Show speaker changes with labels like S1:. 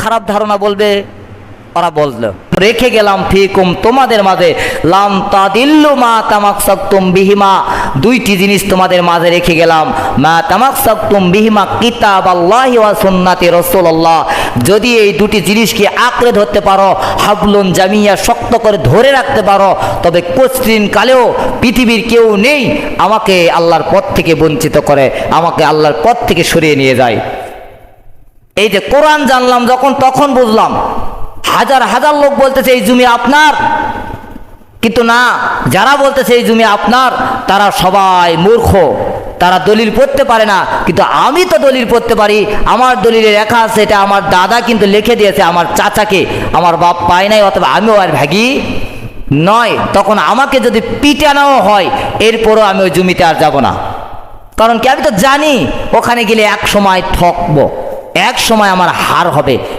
S1: খারাপ ধারণা বলবে, ওরা বলল রেখে গেলাম ফিকুম তোমাদের মাঝে লাম তাদিল্লু মা তামাক্সাকতুম বিহিমা, দুইটি জিনিস তোমাদের মাঝে রেখে গেলাম। মা তামাক্সাকতুম বিহিমা কিতাবাল্লাহি ওয়া সুন্নাতি রাসূলুল্লাহ, যদি এই দুটি জিনিসকে আঁকড়ে ধরতে পারো, হাবলুন জামিয়া শক্ত করে ধরে রাখতে পারো, তবে কোশ্চিন কালেও পৃথিবীর কেউ নেই আমাকে আল্লাহর পথ থেকে বঞ্চিত করে, আমাকে আল্লাহর পথ থেকে সরিয়ে নিয়ে যায়। এই যে কোরআন জানলাম যখন, তখন বুঝলাম হাজার হাজার লোক বলতেছে এই জমি আপনার, কিন্তু না, যারা বলতেছে এই জমি আপনার তারা সবাই মূর্খ, তারা দলিল পড়তে পারে না। কিন্তু আমি তো দলিল পড়তে পারি, আমার দলিলে লেখা আছে, এটা আমার দাদা কিন্তু লিখে দিয়েছে আমার চাচাকে, আমার বাপ পায় নাই, অথবা আমিও আর ভাগি নয়। তখন আমাকে যদি পিটানোও হয় এরপরও আমি ওই জমিতে আর যাব না, কারণ কি আমি তো জানি ওখানে গেলে এক সময় ঠকবো, এক সময় আমার হার হবে।